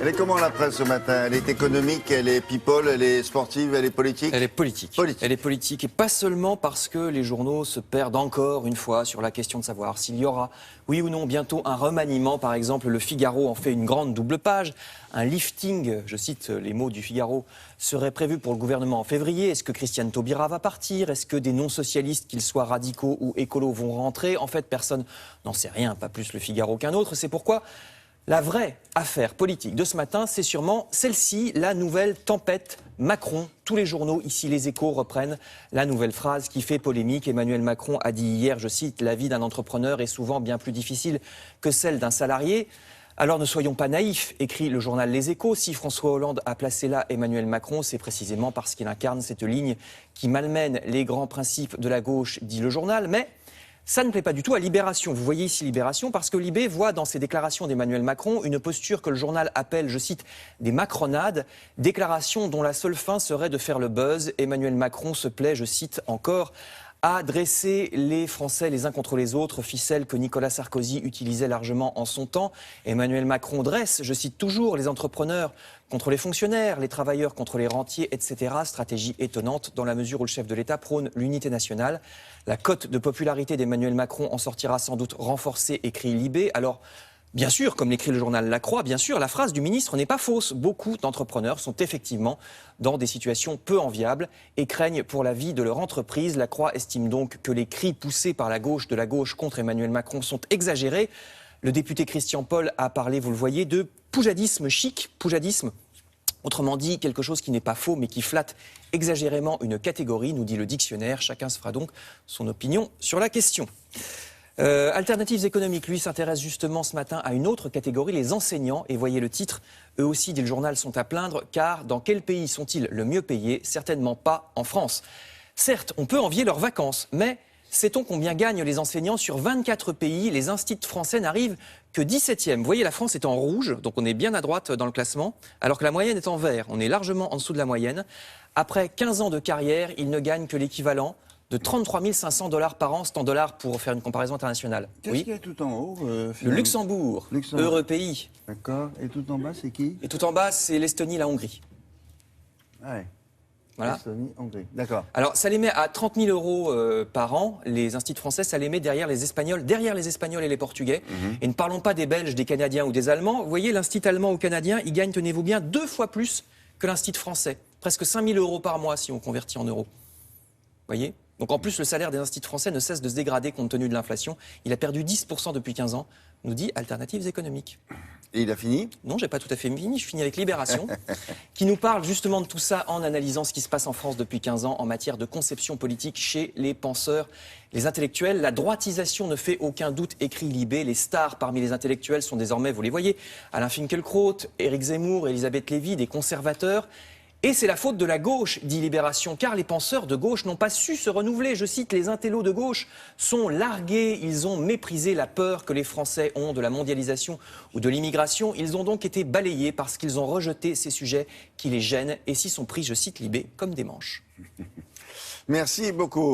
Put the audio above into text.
Elle est comment la presse ce matin? Elle est économique, elle est people, elle est sportive, elle est politique? Elle est politique. Elle est politique et pas seulement parce que les journaux se perdent encore une fois sur la question de savoir s'il y aura, oui ou non, bientôt un remaniement. Par exemple, le Figaro en fait une grande double page. Un lifting, je cite les mots du Figaro, serait prévu pour le gouvernement en février. Est-ce que Christiane Taubira va partir? Est-ce que des non-socialistes, qu'ils soient radicaux ou écolos, vont rentrer? En fait, personne n'en sait rien, pas plus le Figaro qu'un autre. C'est pourquoi la vraie affaire politique de ce matin, c'est sûrement celle-ci, la nouvelle tempête Macron. Tous les journaux, ici les Échos, reprennent la nouvelle phrase qui fait polémique. Emmanuel Macron a dit hier, je cite, « La vie d'un entrepreneur est souvent bien plus difficile que celle d'un salarié ». Alors ne soyons pas naïfs, écrit le journal Les Échos. Si François Hollande a placé là Emmanuel Macron, c'est précisément parce qu'il incarne cette ligne qui malmène les grands principes de la gauche, dit le journal. Mais ça ne plaît pas du tout à Libération. Vous voyez ici Libération parce que Libé voit dans ces déclarations d'Emmanuel Macron une posture que le journal appelle, je cite, des macronades, déclarations dont la seule fin serait de faire le buzz. Emmanuel Macron se plaît, je cite encore, à dresser les Français les uns contre les autres, ficelle que Nicolas Sarkozy utilisait largement en son temps. Emmanuel Macron dresse, je cite toujours, les entrepreneurs contre les fonctionnaires, les travailleurs contre les rentiers, etc. Stratégie étonnante dans la mesure où le chef de l'État prône l'unité nationale. La cote de popularité d'Emmanuel Macron en sortira sans doute renforcée, écrit Libé. Alors, bien sûr, comme l'écrit le journal La Croix, bien sûr, la phrase du ministre n'est pas fausse. Beaucoup d'entrepreneurs sont effectivement dans des situations peu enviables et craignent pour la vie de leur entreprise. La Croix estime donc que les cris poussés par la gauche contre Emmanuel Macron sont exagérés. Le député Christian Paul a parlé, vous le voyez, de poujadisme chic, poujadisme. Autrement dit, quelque chose qui n'est pas faux, mais qui flatte exagérément une catégorie, nous dit le dictionnaire. Chacun se fera donc son opinion sur la question. Alternatives économiques, lui, s'intéresse justement ce matin à une autre catégorie, les enseignants. Et voyez le titre, eux aussi, dit le journal, sont à plaindre, car dans quel pays sont-ils le mieux payés? Certainement pas en France. Certes, on peut envier leurs vacances, mais sait-on combien gagnent les enseignants? Sur 24 pays, les instituts français n'arrivent que 17e. Vous voyez, la France est en rouge, donc on est bien à droite dans le classement, alors que la moyenne est en vert. On est largement en dessous de la moyenne. Après 15 ans de carrière, ils ne gagnent que l'équivalent de 33 500 $ par an, c'est en dollars pour faire une comparaison internationale. Qu'est-ce qu'il y a tout en haut Le Luxembourg, heureux pays. D'accord. Et tout en bas, c'est qui? Et tout en bas, c'est l'Estonie, la Hongrie. Ah ouais. Voilà. Estonie, Hongrie. D'accord. Alors, ça les met à 30 000 € par an. Les instituts français, ça les met derrière les Espagnols et les Portugais. Et ne parlons pas des Belges, des Canadiens ou des Allemands. Vous voyez, l'institut allemand ou canadien, il gagne, tenez-vous bien, 2 fois plus que l'institut français. Presque 5 000 € par mois si on convertit en euros. Vous voyez? Donc en plus, le salaire des instituts français ne cesse de se dégrader compte tenu de l'inflation. Il a perdu 10% depuis 15 ans, nous dit Alternatives économiques. Et il a fini? Non, j'ai pas tout à fait fini. Je finis avec Libération, qui nous parle justement de tout ça en analysant ce qui se passe en France depuis 15 ans en matière de conception politique chez les penseurs, les intellectuels. La droitisation ne fait aucun doute, écrit Libé. Les stars parmi les intellectuels sont désormais, vous les voyez, Alain Finkielkraut, Éric Zemmour, Elisabeth Lévy, des conservateurs. Et c'est la faute de la gauche, dit Libération, car les penseurs de gauche n'ont pas su se renouveler. Je cite, les intellos de gauche sont largués, ils ont méprisé la peur que les Français ont de la mondialisation ou de l'immigration. Ils ont donc été balayés parce qu'ils ont rejeté ces sujets qui les gênent et s'y sont pris, je cite Libé, comme des manches. Merci beaucoup.